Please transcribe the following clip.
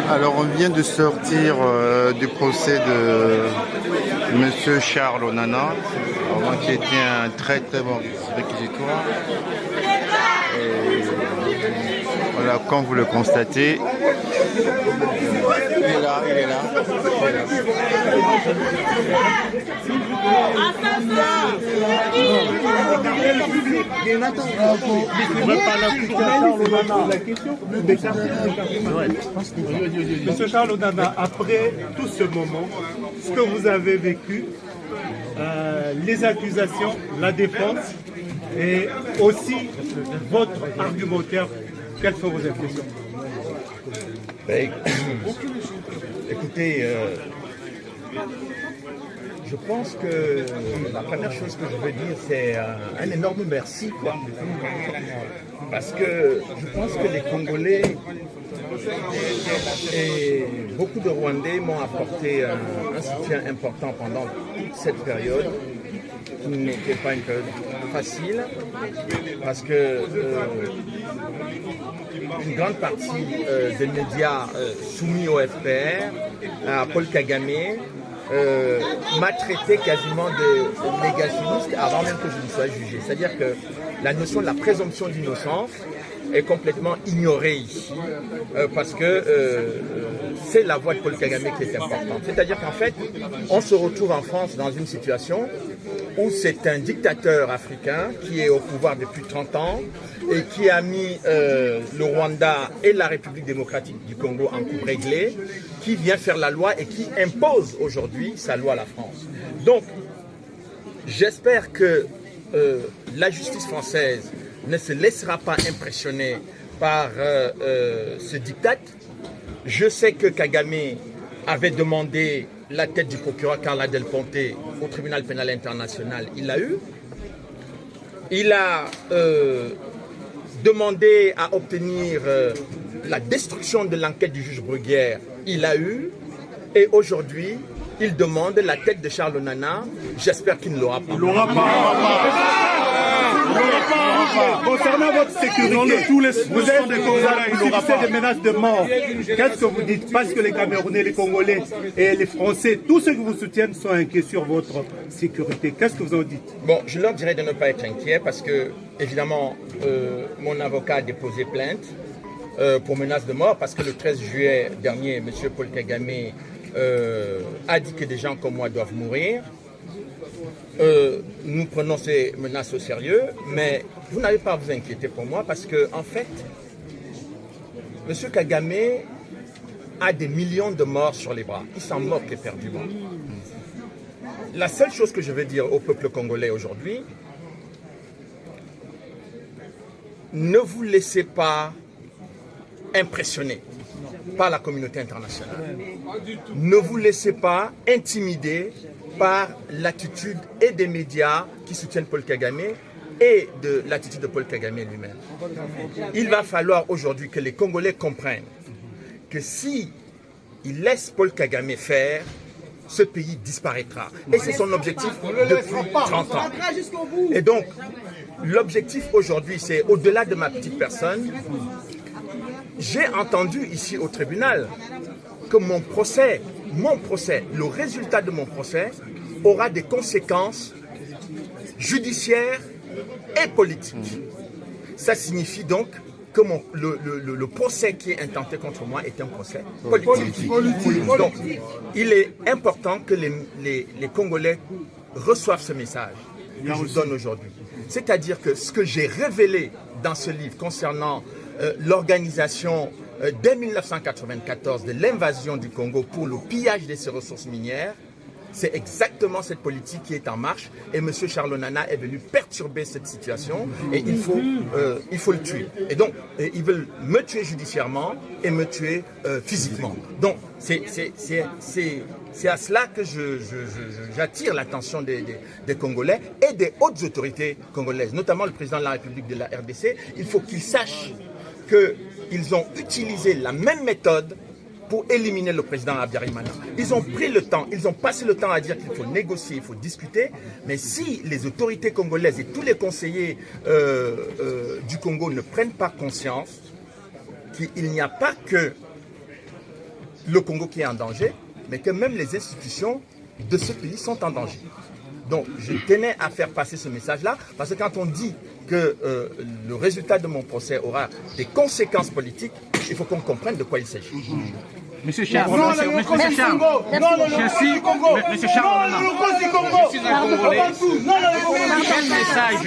Alors, on vient de sortir du procès de Monsieur Charles Onana, qui était un très très bon réquisitoire. Et voilà, comme vous le constatez, il est là, il est là. Monsieur Charles Onana, après tout ce moment, ce que vous avez vécu, les accusations, la défense et aussi votre argumentaire, quelles sont vos impressions? Écoutez, je pense que la première chose que je veux dire, c'est un énorme merci, quoi. Parce que je pense que les Congolais et beaucoup de Rwandais m'ont apporté un soutien important pendant toute cette période, qui n'était pas une période facile, parce que une grande partie des médias soumis au FPR, à Paul Kagame, m'a traité quasiment de négationniste avant même que je ne sois jugé. C'est-à-dire que la notion de la présomption d'innocence est complètement ignorée ici, parce que c'est la voix de Paul Kagame qui est importante. C'est-à-dire qu'en fait, on se retrouve en France dans une situation où c'est un dictateur africain qui est au pouvoir depuis 30 ans et qui a mis le Rwanda et la République démocratique du Congo en coupe réglée, qui vient faire la loi et qui impose aujourd'hui sa loi à la France. Donc, j'espère que la justice française ne se laissera pas impressionner par ce diktat. Je sais que Kagame avait demandé la tête du procureur Carla Del Ponte au tribunal pénal international. Il l'a eu. Il a demandé à obtenir la destruction de l'enquête du juge Bruguière. Il l'a eu. Et aujourd'hui, il demande la tête de Charles Onana. J'espère qu'il ne l'aura pas. Il l'aura pas. Concernant votre sécurité, vous avez subissé des menaces de mort. Qu'est-ce que vous dites? Parce que les Camerounais, les Congolais et les Français, tous ceux qui vous soutiennent sont inquiets sur votre sécurité. Qu'est-ce que vous en dites? Bon, je leur dirais de ne pas être inquiets parce que, évidemment, mon avocat a déposé plainte pour menace de mort parce que le 13 juillet dernier, M. Paul Kagame a dit que des gens comme moi doivent mourir. Nous prenons ces menaces au sérieux, mais vous n'avez pas à vous inquiéter pour moi parce que, en fait, M. Kagame a des millions de morts sur les bras. Il s'en moque éperdument. La seule chose que je veux dire au peuple congolais aujourd'hui, ne vous laissez pas impressionner par la communauté internationale. Ne vous laissez pas intimider par l'attitude et des médias qui soutiennent Paul Kagame et de l'attitude de Paul Kagame lui-même. Il va falloir aujourd'hui que les Congolais comprennent que si ils laissent Paul Kagame faire, ce pays disparaîtra. Et c'est son objectif depuis 30 ans. Et donc, l'objectif aujourd'hui, c'est au-delà de ma petite personne, j'ai entendu ici au tribunal que mon procès, le résultat de mon procès aura des conséquences judiciaires et politiques. Ça signifie donc que le procès qui est intenté contre moi est un procès politique. Donc, il est important que les Congolais reçoivent ce message que je vous donne aujourd'hui. C'est-à-dire que ce que j'ai révélé dans ce livre concernant l'organisation dès 1994 de l'invasion du Congo pour le pillage de ses ressources minières, c'est exactement cette politique qui est en marche et M. Charles Onana est venu perturber cette situation et il faut le tuer. Et donc, ils veulent me tuer judiciairement et me tuer physiquement. Donc, c'est à cela que j'attire l'attention des Congolais et des hautes autorités congolaises, notamment le président de la République de la RDC. Il faut qu'ils sachent qu'ils ont utilisé la même méthode pour éliminer le président Habyarimana. Ils ont pris le temps, ils ont passé le temps à dire qu'il faut négocier, il faut discuter, mais si les autorités congolaises et tous les conseillers du Congo ne prennent pas conscience qu'il n'y a pas que le Congo qui est en danger, mais que même les institutions de ce pays sont en danger. Donc, je tenais à faire passer ce message-là, parce que quand on dit que le résultat de mon procès aura des conséquences politiques, il faut qu'on comprenne de quoi il s'agit. Monsieur Charles, Monsieur Charles, Monsieur Charles, je suis un Congolais. Quel message